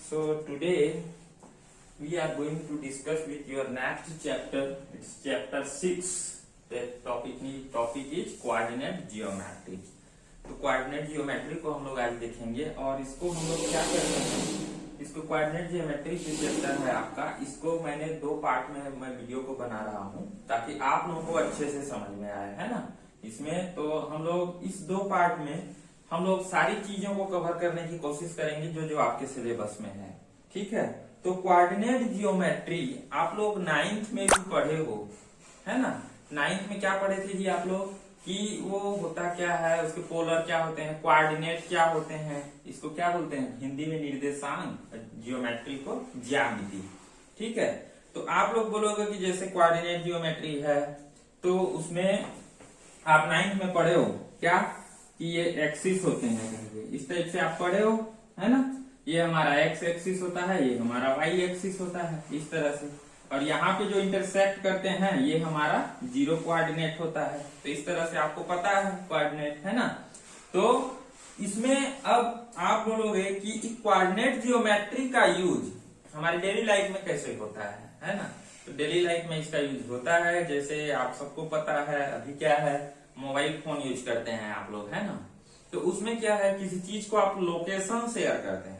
So today we are going to discuss with your next chapter. It's chapter 6. The topic is coordinate geometry. तो coordinate geometry को हम लोग आज देखेंगे और इसको हम लोग क्या करते हैं, इसको कोऑर्डिनेट जियोमेट्री जो चैप्टर है आपका, इसको मैंने दो पार्ट में मैं वीडियो को बना रहा हूँ ताकि आप लोगों को अच्छे से समझ में आए, है ना। इसमें तो हम लोग इस दो पार्ट में हम लोग सारी चीजों को कवर करने की कोशिश करेंगे जो जो आपके सिलेबस में है, ठीक है। तो कोऑर्डिनेट जियोमेट्री आप लोग 9th में भी पढ़े हो, है ना। 9th में क्या पढ़े थे जी आप लोग कि वो होता क्या है, उसके पोलर क्या होते हैं, कोऑर्डिनेट क्या होते हैं, इसको क्या बोलते हैं हिंदी में निर्देशांक, जियोमेट्री को ज्यामिति, ठीक है। तो आप लोग बोलोगे कि जैसे कोऑर्डिनेट जियोमेट्री है तो उसमें आप 9th में पढ़े हो क्या कि ये एक्सिस होते हैं, इस टाइप से आप पढ़े हो, है ना। ये हमारा एक्स एक्सिस होता है, ये हमारा वाई एक्सिस होता है, इस तरह से। और यहाँ पे जो इंटरसेक्ट करते हैं ये हमारा जीरो कोऑर्डिनेट होता है। तो इस तरह से आपको पता है कोऑर्डिनेट, है ना। तो इसमें अब आप बोलोगे कि कोऑर्डिनेट जियोमेट्री का यूज हमारी डेली लाइफ में कैसे होता है ना। तो डेली लाइफ में इसका यूज होता है, जैसे आप सबको पता है अभी क्या है, मोबाइल फोन यूज करते हैं आप लोग, है ना। तो उसमें क्या है, किसी चीज को आप लोकेशन शेयर करते हैं।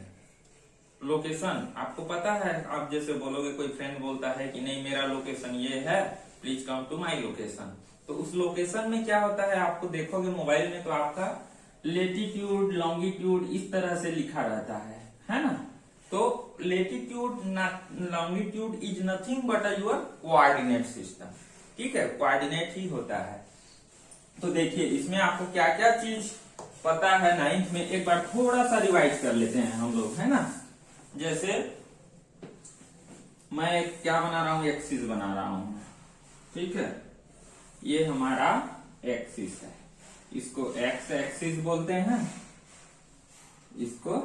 लोकेशन आपको पता है, आप जैसे बोलोगे, कोई फ्रेंड बोलता है कि नहीं मेरा लोकेशन ये है, please come to my location. तो उस लोकेशन में क्या होता है, आपको देखोगे मोबाइल में तो आपका लेटीट्यूड लॉन्गिट्यूड इस तरह से लिखा रहता है ना। तो latitude longitude is nothing but your coordinate system, ठीक है, कोऑर्डिनेट ही होता है। तो देखिए इसमें आपको क्या क्या चीज पता है 9th में, एक बार थोड़ा सा रिवाइज कर लेते हैं हम लोग, है ना। जैसे मैं क्या बना रहा हूं, एक्सिस बना रहा हूं, ठीक है। ये हमारा एक्सिस है, इसको एक्स एक्सिस बोलते हैं, इसको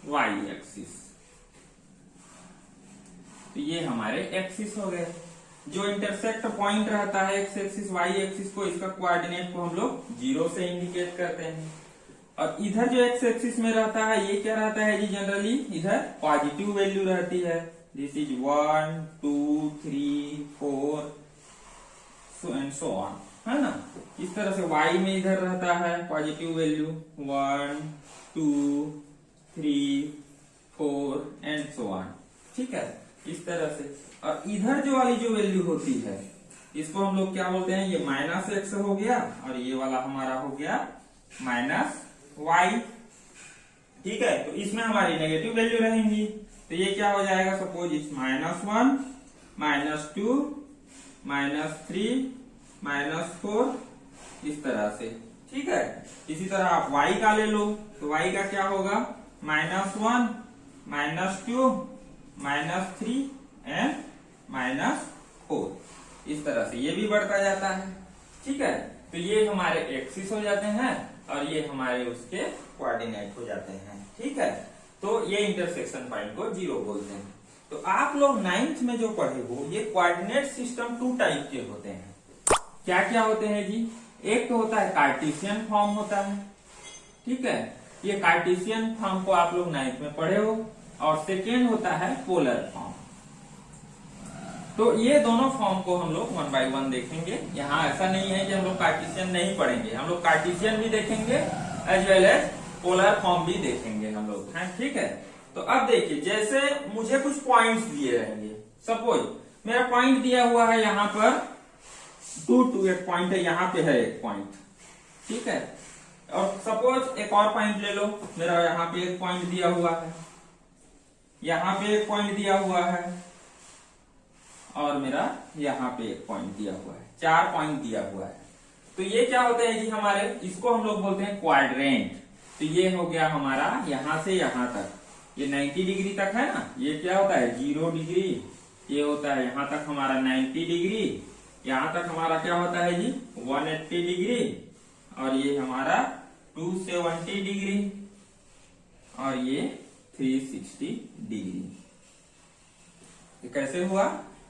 वाई एक्सिस। तो ये हमारे एक्सिस हो गए। जो इंटरसेक्ट पॉइंट रहता है एक्स एक्सिस वाई एक्सिस को, इसका कोऑर्डिनेट को हम लोग 0 से इंडिकेट करते हैं। और इधर जो एक्स एक्सिस में रहता है ये क्या रहता है जी, जनरली इधर पॉजिटिव वैल्यू रहती है। This is 1 2 3 4 and so on, है ना। इस तरह से वाई में इधर रहता है positive value 1 2 3 4 and so on, ठीक है, इस तरह से। और इधर जो वाली जो वैल्यू होती है इसको हम लोग क्या बोलते हैं, ये माइनस एक्स हो गया और ये वाला हमारा हो गया माइनस वाई, ठीक है। तो इसमें हमारी नेगेटिव वैल्यू रहेंगी। तो ये क्या हो जाएगा, सपोज इस -1 -2 -3 -4 इस तरह से, ठीक है। इसी तरह आप y का ले लो, तो y का क्या होगा, -1 -2 -3 एंड -4, इस तरह से ये भी बढ़ता जाता है, ठीक है। तो ये हमारे एक्सिस हो जाते हैं और ये हमारे उसके कोऑर्डिनेट हो जाते हैं, ठीक है। तो ये इंटरसेक्शन पॉइंट को 0 बोलते हैं। तो आप लोग 9th में जो पढ़े हो, ये कोऑर्डिनेट सिस्टम 2 टाइप के होते हैं। क्या क्या होते हैं जी, एक तो होता है कार्टेशियन फॉर्म होता है, ठीक है, ये कार्टेशियन फॉर्म को आप लोग 9th में पढ़े हो। और सेकेंड होता है पोलर फॉर्म। तो ये दोनों फॉर्म को हम लोग 1 by 1 देखेंगे। यहाँ ऐसा नहीं है कि हम लोग कार्टेशियन नहीं पढ़ेंगे, हम लोग कार्टेशियन भी देखेंगे as well as polar form भी देखेंगे हम लोग, हैं, ठीक है। तो अब देखिए, जैसे मुझे कुछ पॉइंट्स दिए रहेंगे, सपोज मेरा पॉइंट दिया हुआ है यहाँ पर 2 2 एक पॉइंट है, यहाँ पे है एक पॉइंट, ठीक है। और सपोज एक और पॉइंट ले लो, मेरा यहाँ पे एक पॉइंट दिया हुआ है, यहाँ पे एक पॉइंट दिया हुआ है और मेरा यहाँ पे एक पॉइंट दिया हुआ है, 4 पॉइंट दिया हुआ है। तो ये क्या होते हैं जी हमारे, इसको हम लोग बोलते हैं क्वाड्रेंट। तो ये हो गया हमारा यहाँ से यहाँ तक, ये 90 डिग्री तक है ना। ये क्या होता है 0 डिग्री, ये होता है यहाँ तक हमारा 90 डिग्री, यहाँ तक हमारा क्या होता है जी 180 डिग्री, और ये हमारा 270 डिग्री, और ये 360 डिग्री। कैसे हुआ,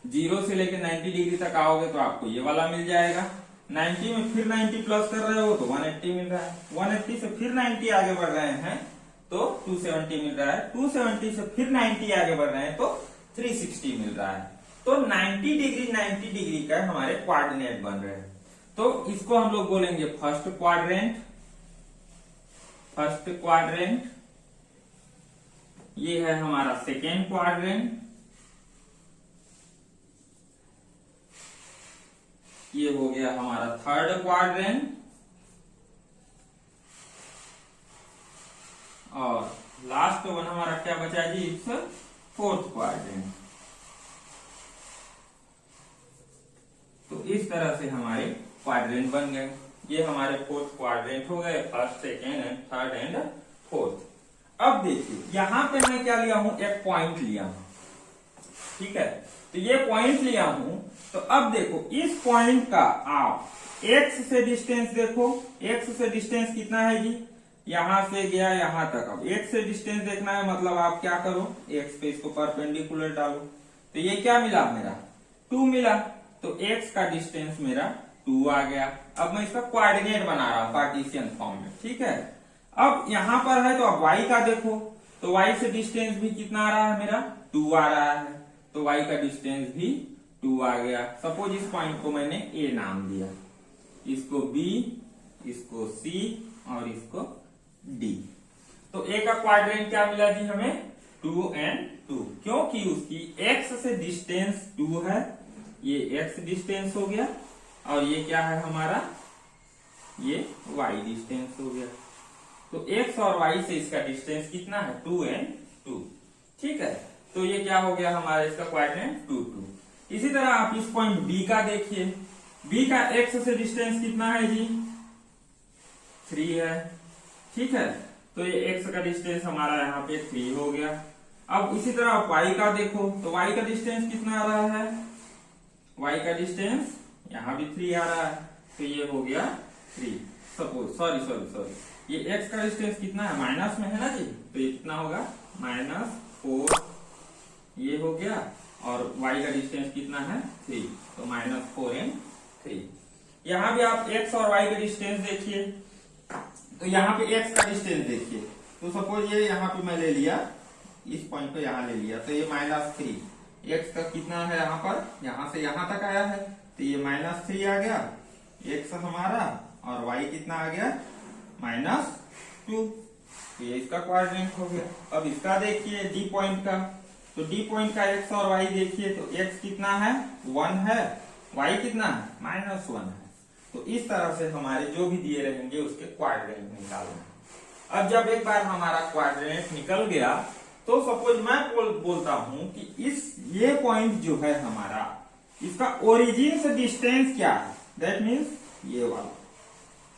0 से लेकर 90 डिग्री तक आओगे तो आपको ये वाला मिल जाएगा, 90 में फिर 90 प्लस कर रहे हो तो 180 मिल रहा है, 180 से फिर 90 आगे बढ़ रहे हैं तो 270 मिल रहा है। 270 से फिर 90 आगे बढ़ रहे हैं तो 360 मिल रहा है। तो 90 डिग्री का हमारे क्वाड्रेंट बन रहे हैं। तो इसको हम लोग बोलेंगे फर्स्ट क्वाड्रेंट। ये है हमारा सेकेंड क्वाड्रेंट। ये हो गया हमारा थर्ड क्वाड्रेंट। और लास्ट वन हमारा क्या बचा जी, इट्स फोर्थ क्वाड्रेंट। तो इस तरह से हमारे क्वाड्रेंट बन गए। ये हमारे फोर्थ क्वाड्रेंट हो गए, first, second and third and fourth. अब देखिए यहां पे मैं क्या लिया हूं, एक पॉइंट लिया हूं, ठीक है। तो ये पॉइंट लिया हूं, तो अब देखो इस पॉइंट का आप x से डिस्टेंस देखो। x से डिस्टेंस कितना है जी, यहां से गया यहां तक। अब x से डिस्टेंस देखना है, मतलब आप क्या करो, x पे इसको परपेंडिकुलर डालो। तो ये क्या मिला मेरा, 2 मिला। तो x का डिस्टेंस मेरा 2 आ गया। अब मैं इसका कोऑर्डिनेट बना रहा हूं कार्टेशियन फॉर्म में, ठीक है। अब यहां पर है तो अब y का देखो, तो y से डिस्टेंस भी कितना आ रहा है मेरा, 2 आ रहा है। तो y का डिस्टेंस भी 2 आ गया। सपोज इस पॉइंट को मैंने a नाम दिया, इसको b, इसको c और इसको d। तो a का क्वाड्रेंट क्या मिला जी हमें, 2 and 2, क्योंकि उसकी x से डिस्टेंस 2 है, ये x डिस्टेंस हो गया, और ये क्या है हमारा, ये y डिस्टेंस हो गया। तो x और y से इसका डिस्टेंस कितना है, 2 and 2, ठीक है। तो ये क्या हो गया हमारा, इसका क्वाड्रेंट 2, 2। इसी तरह आप इस पॉइंट b का देखिए, b का x से डिस्टेंस कितना है जी, 3 है, ठीक है। तो ये x का डिस्टेंस हमारा यहाँ पे 3 हो गया। अब इसी तरह आप y का देखो, तो y का डिस्टेंस कितना आ रहा है, y का डिस्टेंस यहाँ भी 3 आ रहा है। तो ये हो गया 3। सपोज सॉरी ये x का डिस्टेंस कितना है, माइनस में है ना जी, तो ये कितना होगा, -4 ये हो गया। और y का डिस्टेंस कितना है, 3, तो -4 and 3। यहाँ भी आप x और y का डिस्टेंस देखिए, तो यहाँ पे x का डिस्टेंस देखिए। तो सपोज ये यहाँ पे मैं ले लिया, इस पॉइंट पे यहाँ ले लिया, तो ये -3। x का कितना है यहाँ पर, यहाँ से यहाँ तक आया है, तो ये -3 आ गया x हमारा, और y कितना आ गया, -2। ये इसका क्वाड्रेंट हो गया। अब इसका देखिए d पॉइंट का, तो d पॉइंट का x और y देखिए, तो x कितना है, 1 है, y कितना है, -1 है। तो इस तरह से हमारे जो भी दिए रहेंगे उसके क्वाड्रेंट निकालना। अब जब एक बार हमारा क्वाड्रेंट निकल गया, तो सपोज मैं बोलता हूं कि ये पॉइंट जो है हमारा, इसका ओरिजिन से डिस्टेंस क्या है, दैट मीन्स ये वाला,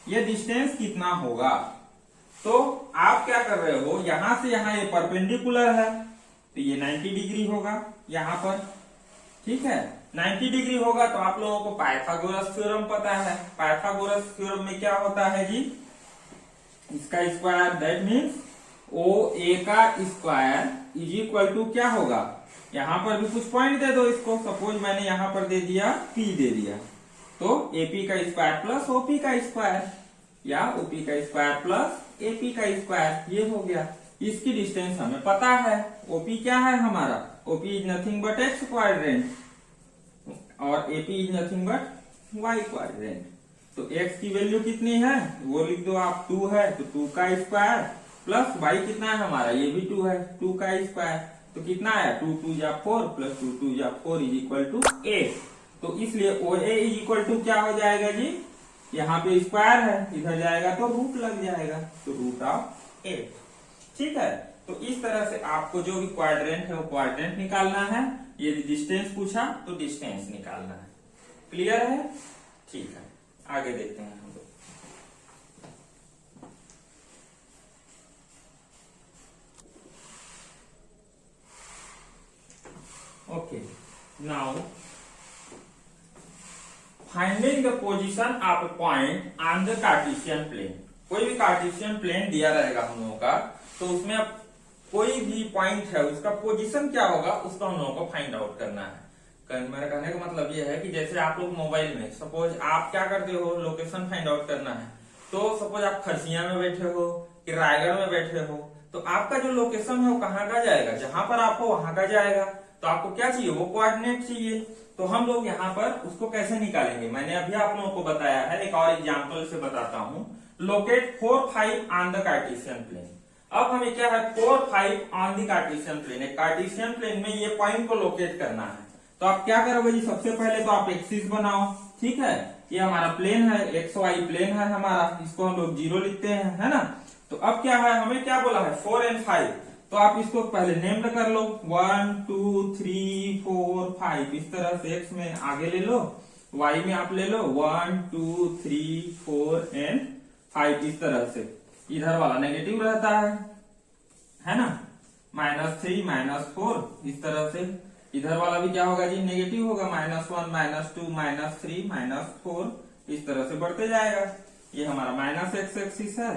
ये डिस्टेंस कितना होगा। तो आप क्या कर रहे हो, यहां से यहां ये परपेंडिकुलर है, तो ये 90 डिग्री होगा यहाँ पर, ठीक है। 90 डिग्री होगा तो आप लोगों को पाइथागोरस थ्योरम पता है। पाइथागोरस थ्योरम में क्या होता है जी, इसका स्क्वायर, दैट मीन्स OA का स्क्वायर इज इक्वल टू क्या होगा, यहाँ पर भी कुछ पॉइंट दे दो इसको। सपोज मैंने यहाँ पर दे दिया P दे दिया, तो AP का स्क्वायर प्लस OP का स्क्वायर, या OP का स्क्वायर प्लस AP का स्क्वायर, ये हो गया। इसकी डिस्टेंस हमें पता है, OP क्या है हमारा, OP is nothing but x quadrant, और AP is nothing but y quadrant. तो x की वैल्यू कितनी है वो लिख दो आप, 2 है, तो 2 का स्क्वायर प्लस y कितना है हमारा, ये भी 2 है, 2 का स्क्वायर, तो कितना है, 2 2 जा 4 प्लस 2 2 जा 4 इज इक्वल टू 8। तो इसलिए OA इज इक्वल टू क्या हो जाएगा जी, यहाँ पे स्क्वायर है, इधर जाएगा तो रूट लग जाएगा, तो √8, ठीक है। तो इस तरह से आपको जो भी क्वाड्रेंट है वो क्वाड्रेंट निकालना है। यदि डिस्टेंस पूछा तो डिस्टेंस निकालना है। क्लियर है, ठीक है, आगे देखते हैं हम लोग। Okay, now finding the position of a point on the Cartesian plane. कोई भी कार्टेशियन प्लेन दिया रहेगा हम लोगों का, तो उसमें अब कोई भी पॉइंट है उसका पोजीशन क्या होगा उसको हम लोगों को फाइंड आउट करना है। मेरा कहने का मतलब ये है कि जैसे आप लोग मोबाइल में सपोज आप क्या करते हो, लोकेशन फाइंड आउट करना है, तो सपोज आप खरसिया में बैठे हो कि रायगढ़ में बैठे हो, तो आपका जो लोकेशन है वो कहाँ का जाएगा, जहां पर आप हो वहां का जाएगा। तो आपको क्या चाहिए, वो कोऑर्डिनेट चाहिए। तो हम लोग यहाँ पर उसको कैसे निकालेंगे, मैंने अभी आप लोगों को बताया है, एक और एग्जाम्पल से बताता हूँ। Locate 4, 5 on the Cartesian plane. अब हमें क्या है, 4, 5 ऑन द कार्टेशियन प्लेन, एक कार्टेशियन प्लेन में ये पॉइंट को लोकेट करना है। तो आप क्या करोगे जी, सबसे पहले तो आप एक्सिस बनाओ, ठीक है। ये हमारा प्लेन है, एक्स वाई प्लेन है हमारा, इसको हम लोग 0 लिखते हैं, है ना। तो अब क्या है, हमें क्या बोला है 4 और 5, तो आप इसको पहले नेम्ड कर लो 1 2 3 4 5, इस तरह से एक्स में आगे ले लो, वाई में आप ले लो 1 2 3 4 और 5, इस तरह से। इधर वाला नेगेटिव रहता है ना, -3 -4, इस तरह से। इधर वाला भी क्या होगा जी, नेगेटिव होगा, -1 -2 -3 -4, इस तरह से बढ़ते जाएगा। ये हमारा -x एक्सिस है,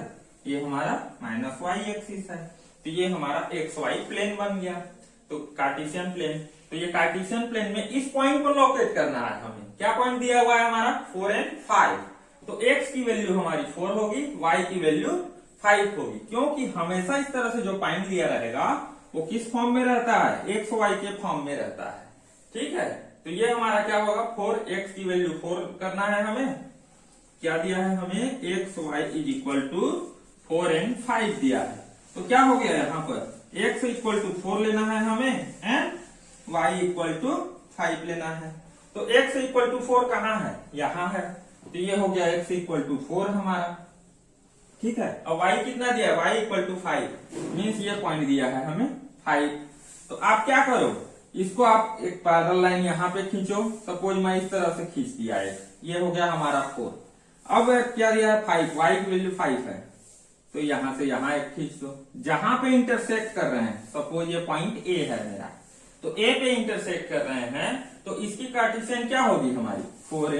ये हमारा -y एक्सिस है। तो ये हमारा XY प्लेन बन गया, तो कार्टेशियन प्लेन। तो ये कार्टेशियन प्लेन में इस पॉइंट को लोकेट करना है हमें। क्या पॉइंट दिया हुआ है हमारा 4 और 5, तो x की वैल्यू हमारी 4 होगी, y की वैल्यू 5 होगी, क्योंकि हमेशा इस तरह से जो पॉइंट दिया रहेगा वो किस फॉर्म में रहता है, एक्स वाई के फॉर्म में रहता है, ठीक है। तो ये हमारा क्या होगा, 4x की वैल्यू 4 करना है हमें। क्या दिया है हमें, x y is equal to 4 और 5 दिया है। तो क्या हो गया यहाँ पर, x इक्वल टू 4 लेना है हमें एंड y इक्वल टू 5 लेना है। तो x इक्वल टू 4 कहाँ है, यहाँ है। तो ये हो गया x इक्वल टू 4 हमारा, ठीक है। और y कितना दिया है, y इक्वल टू 5, मीन्स ये पॉइंट दिया है हमें 5। तो आप क्या करो, इसको आप एक पैरेलल लाइन यहाँ पे खींचो, सपोज मैं इस तरह से खींच दिया है, ये हो गया हमारा 4। अब क्या दिया है 5, y की वैल्यू 5 है, तो यहां से यहां एक खींच दो, जहां पे इंटरसेक्ट कर रहे हैं, सपोज ये पॉइंट ए है मेरा, तो ए पे इंटरसेक्ट कर रहे हैं, तो इसकी कार्टेशियन क्या होगी हमारी 4 और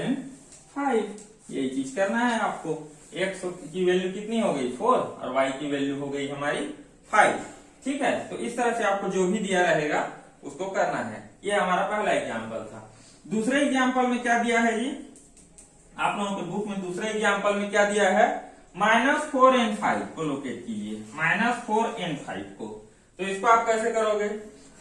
5, यही चीज करना है आपको। एक्स की वैल्यू कितनी हो गई 4 और y की वैल्यू हो गई हमारी 5, ठीक है। तो इस तरह से आपको जो भी दिया रहेगा उसको करना है। ये हमारा पहला एग्जाम्पल था। दूसरे एग्जाम्पल में क्या दिया है जी, आप लोगों के बुक में दूसरे एग्जाम्पल में क्या दिया है, -4 और 5 को लोकेट कीजिए, -4 और 5 को। तो इसको आप कैसे करोगे,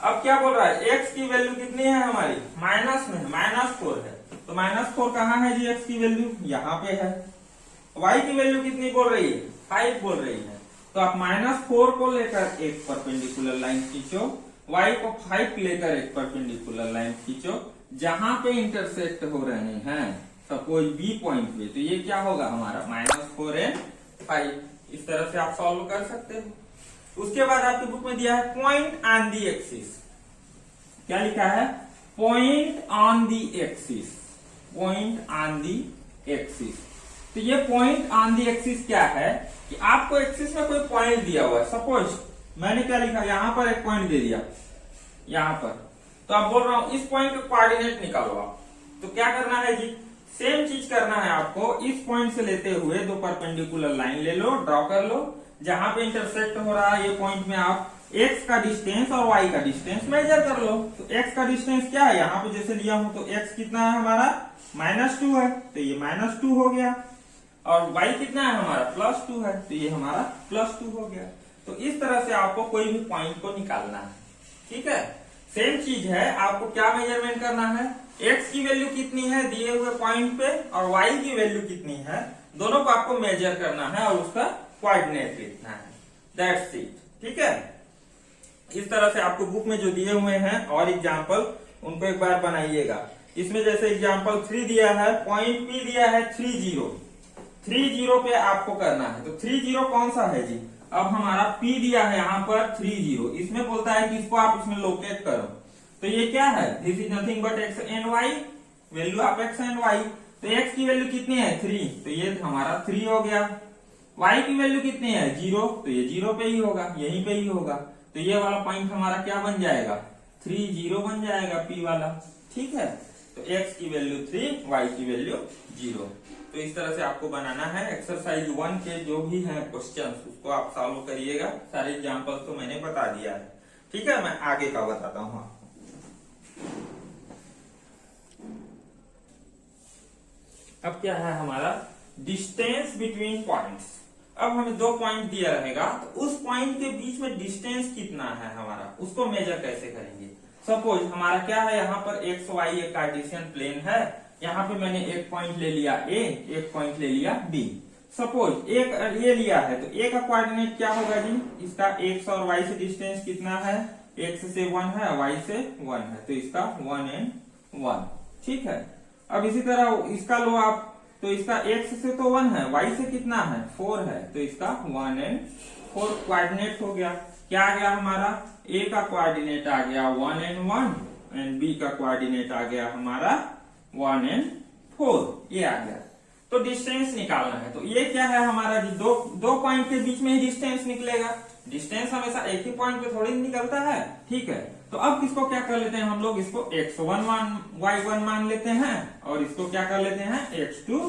अब क्या बोल रहा है, x की वैल्यू कितनी है हमारी, माइनस में -4 है, तो -4 कहाँ है जी, x की वैल्यू यहाँ पे है। y की वैल्यू कितनी बोल रही है, 5 बोल रही है। तो आप -4 को लेकर एक परपेंडिकुलर लाइन खींचो, y को 5 लेकर एक परपेंडिकुलर लाइन खींचो, जहां पे इंटरसेक्ट हो रहे हैं, सपोज बी पॉइंट पे, तो ये क्या होगा हमारा -4 और 5, इस तरह से आप सॉल्व कर सकते हो। उसके बाद आपकी बुक में दिया है पॉइंट ऑन दी एक्सिस, क्या लिखा है, point on the axis, point on the axis. तो ये पॉइंट ऑन दी एक्सिस क्या है, कि आपको एक्सिस में कोई पॉइंट दिया हुआ है, सपोज मैंने क्या लिखा, यहां पर एक पॉइंट दे दिया यहां पर, तो आप बोल रहा हूं इस पॉइंट का कोऑर्डिनेट निकालो आप। तो क्या करना है जी, सेम चीज करना है आपको, इस पॉइंट से लेते हुए दो परपेंडिकुलर लाइन ले लो, ड्रॉ कर लो, जहां पे इंटरसेक्ट हो रहा है ये पॉइंट में आप x का डिस्टेंस और y का डिस्टेंस मेजर कर लो। तो x का डिस्टेंस क्या है, यहाँ पे जैसे लिया हूं तो x कितना है हमारा -2 है, तो ये -2 हो गया, और y कितना है हमारा +2 है, तो ये हमारा +2 हो गया। तो इस तरह से आपको कोई भी पॉइंट को निकालना है, ठीक है। सेम चीज है, आपको क्या मेजरमेंट करना है, x की वैल्यू कितनी है दिए हुए पॉइंट पे और y की वैल्यू कितनी है, दोनों को आपको मेजर करना है और उसका कोऑर्डिनेट लिखना है, दैट्स इट, ठीक है। इस तरह से आपको बुक में जो दिए हुए हैं और एग्जाम्पल, उनको एक बार बनाइएगा। इसमें जैसे एग्जाम्पल 3 दिया है, पॉइंट P दिया है 30 पे आपको करना है। तो 30 कौन सा है जी, अब हमारा P दिया है यहाँ पर 30, इसमें बोलता है कि इसको आप इसमें लोकेट करो। तो ये क्या है, this is nothing but x and y, value of x and y। तो x की वैल्यू कितनी है 3, तो ये हमारा 3 हो गया। y की वैल्यू कितनी है 0, तो ये 0 पे ही होगा, यहीं पे ही होगा। तो ये वाला पॉइंट हमारा क्या बन जाएगा, 30 बन जाएगा P वाला, ठीक है। तो x की वैल्यू 3, y की वैल्यू 0। तो इस तरह से आपको बनाना है। एक्सरसाइज 1 के जो भी हैं क्वेश्चंस, उसको आप सॉल्व करिएगा। सारे एग्जांपल्स तो मैंने बता दिया है, ठीक है। मैं आगे का बताता हूँ आपको। अब क्या है हमारा, डिस्टेंस बिटवीन पॉइंट्स। अब हमें 2 पॉइंट दिया रहेगा, तो उस पॉइंट के बीच में डिस्टेंस कितना है हमारा, उसको मेजर कैसे करेंगे। सपोज हमारा क्या है, यहाँ पर एक्स वाई एक कार्टेशियन प्लेन है, यहाँ पे मैंने एक पॉइंट ले लिया ए, एक पॉइंट ले लिया बी। सपोज एक ये लिया है, तो ए का कोऑर्डिनेट क्या होगा जी, इसका एक्स और वाई से डिस्टेंस कितना है, एक्स से 1 है, वाई से 1 है, तो इसका 1 and 1, ठीक है। अब इसी तरह इसका लो आप, तो इसका x से तो 1 है, y से कितना है 4 है, तो इसका 1 and 4 कोऑर्डिनेट हो गया। क्या आ गया हमारा, a का कोऑर्डिनेट आ गया 1 and 1 एंड b का कोऑर्डिनेट आ गया हमारा 1 and 4, ये आ गया। तो डिस्टेंस निकालना है, तो ये क्या है हमारा जी, दो पॉइंट के बीच में ही डिस्टेंस निकलेगा। डिस्टेंस हमेशा एक ही पॉइंट पे थोड़ी निकलता है, ठीक है। तो अब किसको क्या कर लेते हैं हम लोग, इसको x1 y1 मान लेते हैं, और इसको क्या कर लेते हैं x2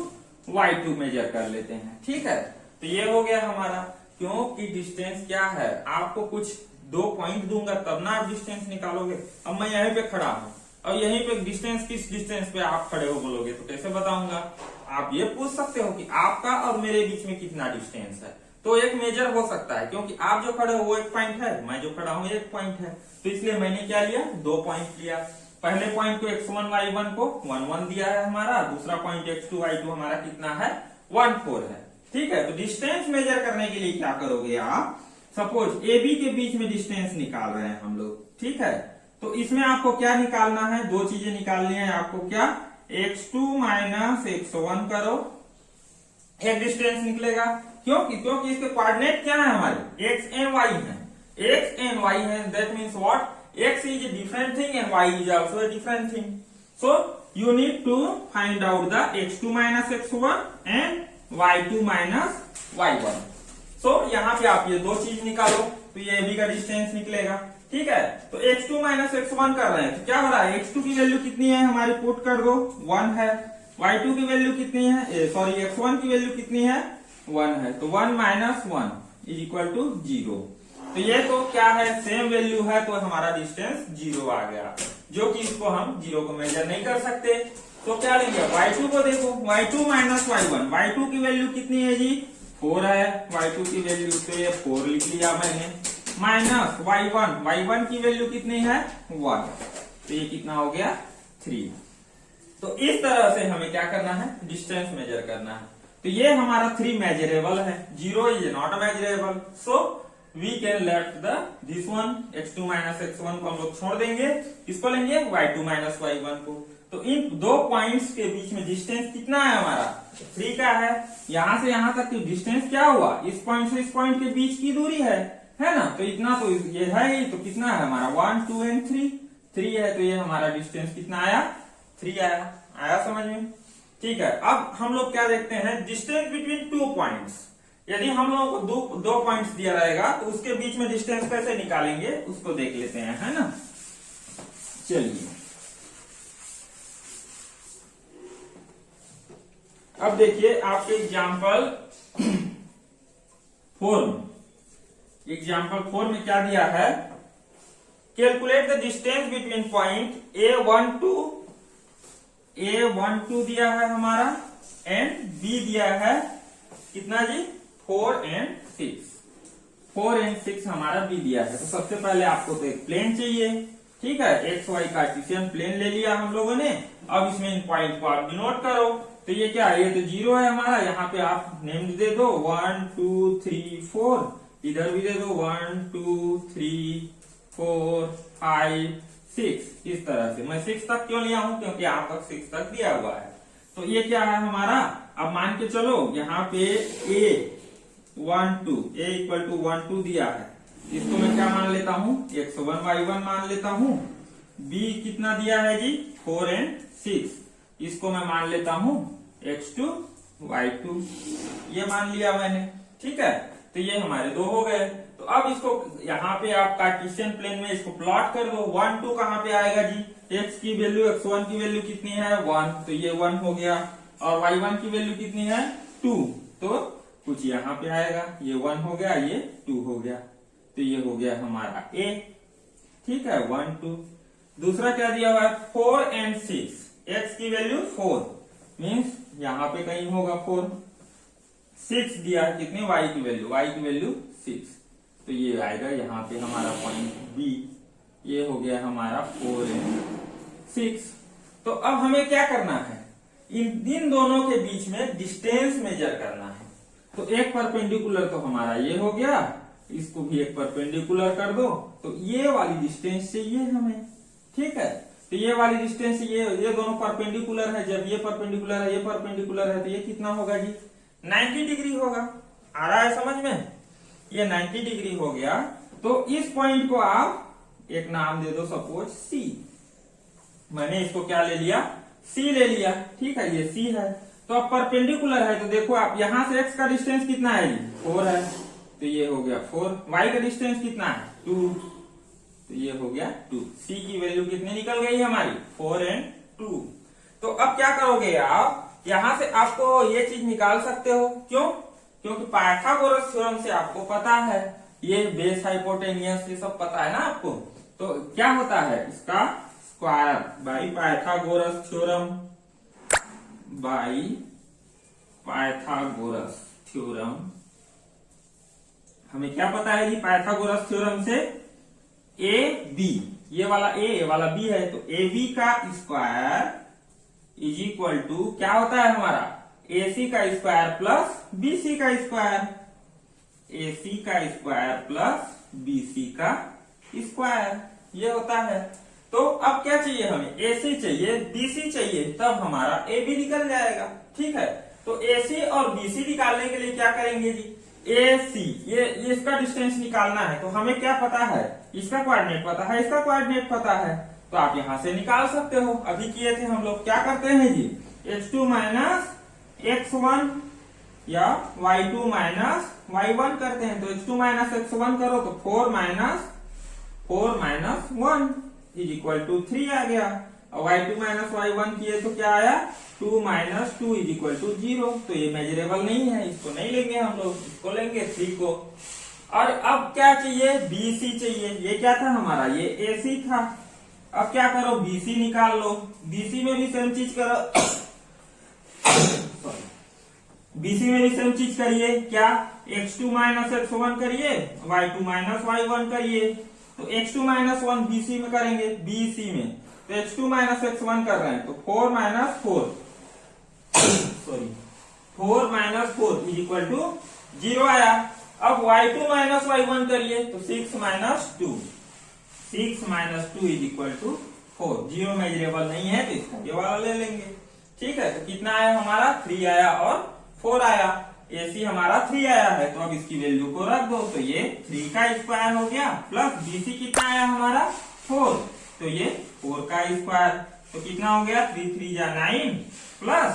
y2 मेजर कर लेते हैं, ठीक है। तो ये हो गया हमारा, क्योंकि डिस्टेंस क्या है, आपको कुछ 2 पॉइंट दूंगा तब ना आप डिस्टेंस निकालोगे। अब मैं यहीं पे खड़ा हूं, और यहीं पे डिस्टेंस किस डिस्टेंस पे आप खड़े हो बोलोगे, तो कैसे बताऊंगा। आप ये पूछ सकते हो कि आपका और मेरे बीच में कितना डिस्टेंस है, तो एक मेजर हो सकता है, क्योंकि आप जो खड़े हो वो एक पॉइंट है, मैं जो खड़ा हूं एक पॉइंट है, तो इसलिए मैंने क्या लिया, 2 पॉइंट लिया। पहले पॉइंट को x1 y1 को 1 1 दिया है हमारा, दूसरा पॉइंट x2 y2 हमारा कितना है 1 4 है, ठीक है। तो डिस्टेंस मेजर करने के लिए क्या करोगे आप, सपोज ए बी के बीच में डिस्टेंस निकाल रहे हैं हम लोग, ठीक है। तो इसमें आपको क्या निकालना है, 2 चीजें निकालनी है आपको, क्या x2 माइनस x1 करो, एक डिस्टेंस निकलेगा। क्योंकि इसके कोऑर्डिनेट क्या है हमारे, x एंड y है, x एंड y है, that means what, x is a different thing and y is also a different thing. So you need to find out the x2 minus x1 and y2 minus y1. So यहाँ पे आप ये 2 चीज निकालो, तो ये भी का डिस्टेंस निकलेगा, ठीक है। तो x2 minus x1 कर रहे हैं, तो क्या हो रहा है, x2 की वैल्यू कितनी है हमारी, पुट कर दो 1 है, y2 की वैल्यू कितनी है, सॉरी x1 की वैल्यू कितनी है 1 है, तो 1 minus 1 is equal to 0। तो ये तो क्या है, सेम वैल्यू है, तो हमारा डिस्टेंस 0 आ गया, जो कि इसको हम 0 को मेजर नहीं कर सकते। तो क्या लेंगे, y2 को देखो, y2 माइनस y1, y2 की वैल्यू कितनी है जी 4 है, y2 की वैल्यू तो ये 4 लिख लिया मैंने, माइनस y1 की वैल्यू कितनी है 1, तो ये कितना हो गया 3। तो इस तरह से हमें क्या करना है, डिस्टेंस मेजर करना है। तो ये हमारा 3 मेजरेबल है, 0 is not measurable, so we can left this one, x2 minus x1 को हम लोग छोड़ देंगे, किसको लेंगे y2 माइनस y1 को। तो इन 2 पॉइंट्स के बीच में डिस्टेंस कितना है हमारा 3 का है, यहां से यहां तक की डिस्टेंस क्या हुआ, इस पॉइंट से इस पॉइंट के बीच की दूरी है ना, तो इतना तो ये है ही, तो कितना है हमारा 1 2 and 3 है, तो ये हमारा डिस्टेंस कितना आया 3 आया समझ में, ठीक है। अब हम लोग क्या देखते हैं, डिस्टेंस बिटवीन 2 पॉइंट्स। यदि हम लोगों को 2 पॉइंट्स दिया रहेगा, तो उसके बीच में डिस्टेंस कैसे निकालेंगे उसको देख लेते हैं, है ना। चलिए अब देखिए आपके एग्जाम्पल 4 में क्या दिया है, calculate the distance between point A12 दिया है हमारा, एंड B दिया है कितना जी 4 and 6 हमारा B दिया है। तो सबसे पहले आपको तो एक प्लेन चाहिए, ठीक है, एक्स वाई कार्टेशियन प्लेन ले लिया हम लोगों ने। अब इसमें इन पॉइंट को आप डिनोट करो, तो ये क्या है, ये तो 0 है हमारा, यहाँ पे आप नेम दे दो 1 2 3 4, इधर भी दे दो 1 2 3 4 5 6, इस तरह से। मैं 6 तक क्यों लिया हूं, क्योंकि यहाँ तक 6 तक दिया हुआ है। तो ये क्या है हमारा, अब मान के चलो यहाँ पे A इक्वल टू 1 2 दिया है, इसको मैं क्या मान लेता हूँ, x1 y1 मान लेता हूँ। B कितना दिया है जी 4 and 6, इसको मैं मान लेता हूँ x2 y2, ये मान लिया मैंने, ठीक है। तो ये हमारे 2 हो गए। तो अब इसको यहाँ पे आप कार्टेशियन प्लेन में इसको प्लॉट कर दो। 1 2 कहाँ पे आएगा जी, x की वैल्यू x1 की वैल्यू कितनी है 1, तो ये 1 हो गया, और y1 की वैल्यू कितनी है 2, तो कुछ यहाँ पे आएगा, ये 1 हो गया, ये 2 हो गया, तो ये हो गया हमारा A, ठीक है 1 2। दूसरा क्या दिया हुआ है 4 and 6, x की वैल्यू 4 मीन्स यहाँ पे कहीं होगा 4, 6 दिया है, कितनी y की वैल्यू 6। तो ये आएगा यहाँ पे हमारा पॉइंट बी, ये हो गया हमारा 4 and 6। तो अब हमें क्या करना है, इन दोनों के बीच में डिस्टेंस मेजर करना है। तो एक परपेंडिकुलर तो हमारा ये हो गया, इसको भी एक परपेंडिकुलर कर दो, तो ये वाली डिस्टेंस चाहिए हमें। ठीक है, तो ये वाली डिस्टेंस, ये दोनों परपेंडिकुलर है, जब ये परपेंडिकुलर है, ये परपेंडिकुलर है, तो ये कितना होगा जी, 90 डिग्री होगा। आ रहा है समझ में, ये 90 डिग्री हो गया। तो इस पॉइंट को आप एक नाम दे दो, सपोज सी। मैंने इसको क्या ले लिया, सी ले लिया। ठीक है, ये सी है। तो अब परपेंडिकुलर है, तो देखो आप यहां से एक्स का डिस्टेंस कितना है जी, 4 है, तो ये हो गया 4। वाई का डिस्टेंस कितना है, 2, तो ये हो गया 2। सी की वैल्यू कितनी निकल गई हमारी, 4 and 2। तो अब क्या करोगे आप, यहां से आपको ये चीज निकाल सकते हो। क्यों, क्योंकि पाइथागोरस थ्योरम से आपको पता है, ये बेस हाइपोटेनियस ये सब पता है ना आपको। तो क्या होता है, इसका square by Pythagoras theorem, by Pythagoras theorem. हमें क्या पता है जी, पाइथागोरस थ्योरम से ए बी, ये वाला ए वाला बी है, तो ए बी का स्क्वायर इज इक्वल टू क्या होता है हमारा, ए सी का स्क्वायर प्लस बी सी का स्क्वायर, ए सी का स्क्वायर प्लस बी सी का स्क्वायर, ये होता है। तो अब क्या चाहिए हमें, ए सी चाहिए, बी सी चाहिए, तब हमारा ए बी निकल जाएगा। ठीक है, तो ए सी और बी सी निकालने के लिए क्या करेंगे जी, ए सी, ये इसका डिस्टेंस निकालना है। तो हमें क्या पता है, इसका कोऑर्डिनेट पता है, इसका कोऑर्डिनेट पता है, तो आप यहां से निकाल सकते हो। अभी किए थे हम लोग, क्या करते हैं जी, x2 माइनस x1 या y2 माइनस y1 करते हैं। तो x2 माइनस x1 करो तो 4 माइनस 1 इज इक्वल टू 3 आ गया। और y2 माइनस y1 किए तो क्या आया, 2 माइनस 2 इज इक्वल टू 0। तो ये मेजरेबल नहीं है, इसको नहीं लेंगे हम लोग, इसको लेंगे 3 को। और अब क्या चाहिए, BC चाहिए। ये क्या था हमारा, ये AC था। अब क्या करो, BC निकाल लो। BC में भी सेम चीज करो BC में भी सेम चीज करिए, क्या, x2 माइनस x1 करिए, y2 माइनस y1 करिए। तो x2 माइनस 1 BC में करेंगे, BC में तो x2 माइनस x1 कर रहे हैं, तो 4 माइनस 4 इज इक्वल टू 0 आया। अब y2 माइनस y1 करिए, तो 6 minus 2 is equal to 4। 0 measurable नहीं है, तो इसका ये वाला ले लेंगे। ठीक है, तो कितना आया हमारा, 3 आया और 4 आया। AC हमारा 3 आया है, तो अब इसकी वैल्यू को रख दो, तो ये 3 का स्क्वायर हो गया, प्लस BC कितना आया हमारा 4, तो ये 4 का स्क्वायर, तो कितना हो गया, 3 3 जा 9 प्लस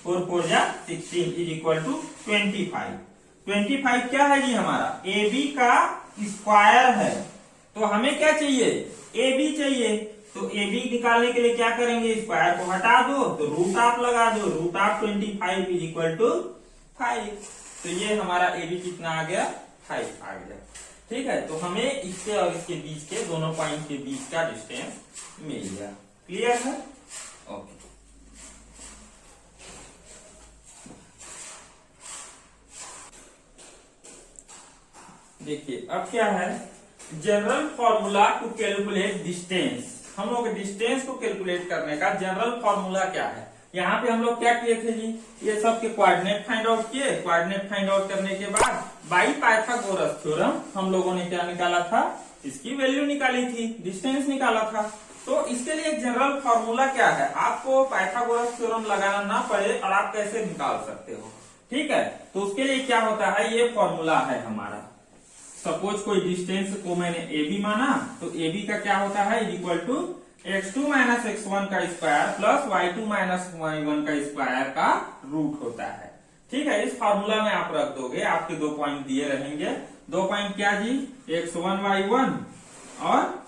4 4 जा 16 इज इक्वल टू 25। 25 क्या है जी हमारा, AB का स्क्वायर है। तो हमें क्या चाहिए, AB चाहिए। तो AB निकालने के लिए क्या करेंगे, स्क्वायर को हटा दो, तो रूट ऑफ लगा दो, root of 25 is equal to 5। तो ये हमारा AB कितना आ गया, 5 आ गया। ठीक है, तो हमें इसके और इसके बीच के दोनों पॉइंट के बीच का डिस्टेंस मिल गया। क्लियर है, ओके। देखिए अब क्या है, general formula to calculate distance. हम लोग डिस्टेंस को कैलकुलेट करने का जनरल फॉर्मूला क्या है। यहाँ पे हम लोग क्या किए थे जी, ये सब के कोऑर्डिनेट फाइंड आउट किए। कोऑर्डिनेट फाइंड आउट करने के बाद बाई पाइथागोरस थ्योरम हम लोगों ने क्या निकाला था, इसकी वैल्यू निकाली थी, डिस्टेंस निकाला था। तो इसके लिए जनरल फॉर्मूला क्या है, आपको पाइथागोरस थ्योरम लगाना ना पड़े और आप कैसे निकाल सकते हो। ठीक है, तो उसके लिए क्या होता है, ये फॉर्मूला है हमारा। सपोज कोई डिस्टेंस को मैंने AB माना, तो AB का क्या होता है, is equal to x2 minus x1 का square plus y2 minus y1 का स्क्वायर का रूट होता है। ठीक है, इस फार्मूला में आप रख दोगे, आपके 2 पॉइंट दिए रहेंगे। 2 पॉइंट क्या जी, x1 y1 और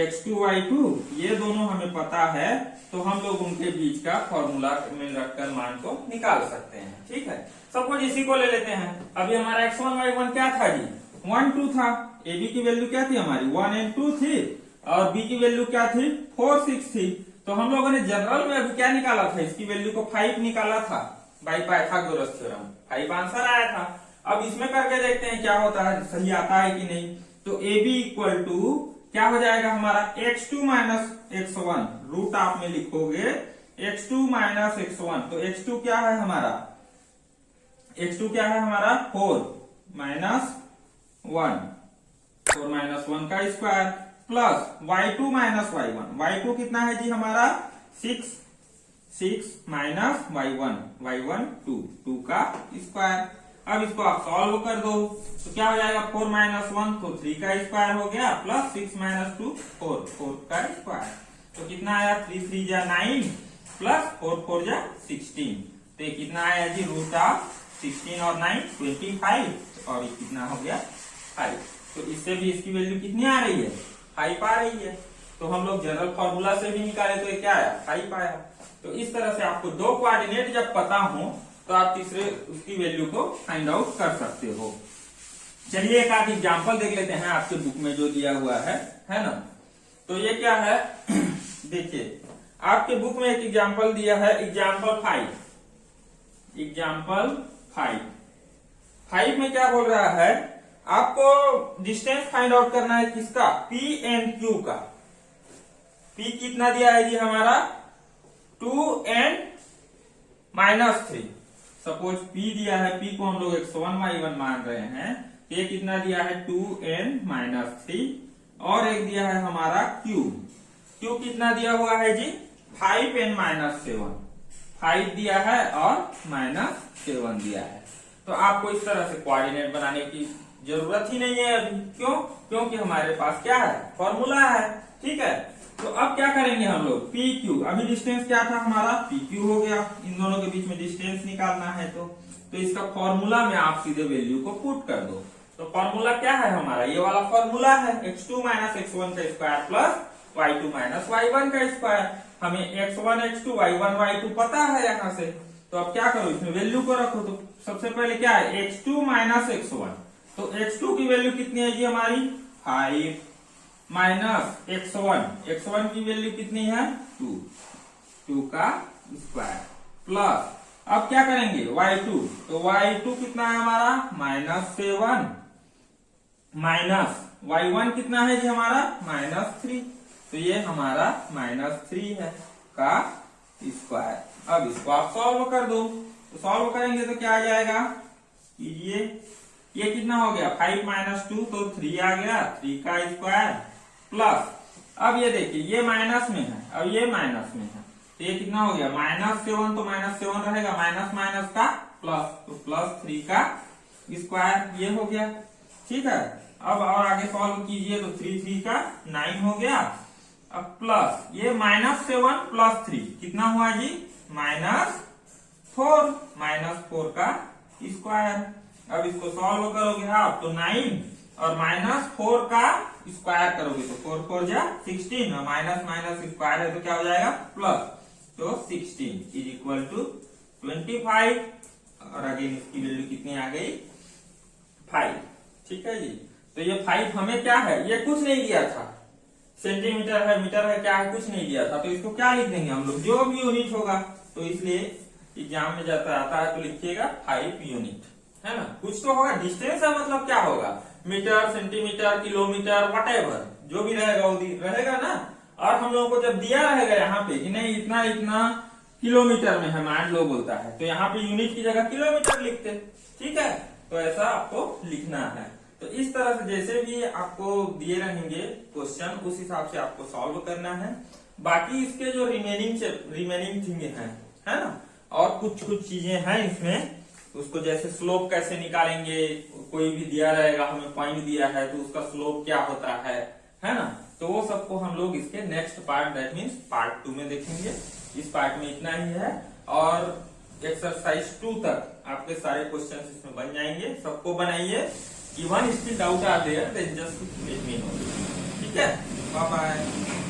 x2 y2, ये दोनों हमें पता है, तो हम लोग उनके बीच का फॉर्मूला में रखकर मान को निकाल सकते हैं। ठीक है, सपोज इसी को ले लेते हैं। अभी हमारा x1 y1 क्या था जी, 1 2 था। AB की वैल्यू क्या थी हमारी, 1 and 2 थी, और B की वैल्यू क्या थी, 4 6 थी। तो हम लोगों ने जनरल में अभी क्या निकाला था, इसकी वैल्यू को 5 निकाला था। By Pythagoras theorem. 5 आंसर आया था। अब इसमें करके देखते हैं क्या होता है, सही आता है कि नहीं। तो ए बी इक्वल टू क्या हो जाएगा हमारा x2 माइनस x1, रूट आप में लिखोगे x2 माइनस x1। तो x2 क्या है हमारा, x2 क्या है हमारा 4 माइनस 1, 4 माइनस 1 का square plus y2 minus y1, y2 कितना है जी हमारा 6, 6 माइनस y1 2 का स्क्वायर। अब इसको आप सॉल्व कर दो तो क्या हो जाएगा 4 माइनस 1 तो 3 का स्क्वायर हो गया प्लस 6 माइनस 2 4 का स्क्वायर। तो कितना आया 3 3 जा 9 प्लस 4 4 जा 16। तो ये कितना आया जी रूट ऑफ 16 और 9 25 और ये कितना हो गया 5। तो इससे भी इसकी वैल्यू कितनी आ रही है 5 आ रही है। तो हम लोग जनरल फॉर्मूला से भी निकाले तो ये क्या आया 5 आया। तो इस तरह से आपको दो कोऑर्डिनेट जब पता हो तो आप तीसरे उसकी वैल्यू को फाइंड आउट कर सकते हो। चलिए एक आध एग्जाम्पल देख लेते हैं आपके बुक में जो दिया हुआ है ना। तो ये क्या है देखिए आपके बुक में एक एग्जाम्पल दिया है, एग्जाम्पल 5 में क्या बोल रहा है आपको डिस्टेंस फाइंड आउट करना है किसका P एंड Q का। P कितना दिया है जी हमारा 2 एंड माइनस 3। सपोज P दिया है, P को हम लोग x1 y1 मान रहे हैं। ये कितना दिया है 2n माइनस 3 और एक दिया है हमारा Q कितना दिया हुआ है जी 5n माइनस 7, 5 दिया है और माइनस 7 दिया है। तो आपको इस तरह से कोऑर्डिनेट बनाने की जरूरत ही नहीं है अभी। क्यों, क्योंकि हमारे पास क्या है फॉर्मूला है। ठीक है, तो अब क्या करेंगे हम लोग पी क्यू, अभी डिस्टेंस क्या था हमारा पी क्यू हो गया, इन दोनों के बीच में डिस्टेंस निकालना है। तो इसका फॉर्मूला में आप सीधे वैल्यू को पुट कर दो। तो फॉर्मूला क्या है हमारा ये वाला फॉर्मूला है x2 माइनस x1 का square plus y2 minus y1 का स्क्वायर। हमें x1 x2 y1 y2 पता है यहाँ से। तो अब क्या करो इसमें वैल्यू को रखो। तो सबसे पहले क्या है x2 माइनस x1, तो x2 की वैल्यू कितनी है जी हमारी 5 माइनस x1 की वैल्यू कितनी है 2 का स्क्वायर प्लस अब क्या करेंगे y2, तो y2 कितना है हमारा -7 माइनस y1 कितना है जी हमारा -3। तो ये हमारा -3 है का स्क्वायर। अब इसको आप सॉल्व कर दो। तो सॉल्व करेंगे तो क्या आ जाएगा कीजिए, ये कितना हो गया 5 माइनस 2 तो 3 आ गया, 3 का स्क्वायर प्लस अब ये देखिए ये माइनस में है, अब ये माइनस में है तो ये कितना हो गया -7 तो -7 रहेगा, माइनस माइनस का प्लस, तो +3 का स्क्वायर ये हो गया। ठीक है, अब और आगे सॉल्व कीजिए तो 3 का 9 हो गया। अब प्लस ये -7 प्लस 3 कितना हुआ जी -4 का स्क्वायर। अब इसको सॉल्व करोगे आप तो 9 और -4 का स्क्वायर करोगे तो 4 4 जा 16 और माइनस माइनस स्क्वायर है तो क्या हो जाएगा प्लस, तो 16 इज इक्वल टू 25 और अगेन इसकी वैल्यू कितनी आ गई 5। ठीक है जी, तो ये 5 हमें क्या है ये कुछ नहीं दिया था, सेंटीमीटर है मीटर है क्या है कुछ नहीं दिया था। तो इसको क्या लिख देंगे हम लोग जो भी यूनिट होगा। तो इसलिए एग्जाम में जाता आता है तो लिखिएगा 5 यूनिट है ना, कुछ तो होगा। डिस्टेंस है मतलब क्या होगा मीटर सेंटीमीटर किलोमीटर व्हाटएवर जो भी रहेगा वो रहेगा ना। और हम लोगों को जब दिया रहेगा यहाँ पे कि नहीं इतना इतना किलोमीटर में है मान लो बोलता है तो यहाँ पे यूनिट की जगह किलोमीटर लिखते। ठीक है, तो ऐसा आपको लिखना है। तो इस तरह से जैसे भी आपको दिए रहेंगे क्वेश्चन उस हिसाब से आपको सॉल्व करना है। बाकी इसके जो रिमेनिंग थिंग है ना, और कुछ चीजें हैं इसमें, उसको जैसे स्लोप कैसे निकालेंगे, कोई भी दिया रहेगा हमें पॉइंट दिया है तो उसका स्लोप क्या होता है ना, तो वो सबको हम लोग इसके next part that means part 2 में देखेंगे। इस पार्ट में इतना ही है और एक्सरसाइज 2 तक आपके सारे क्वेश्चन इसमें बन जाएंगे। सबको बनाइए, even still doubt are there then just let me know. ठीक है, बाय बाय।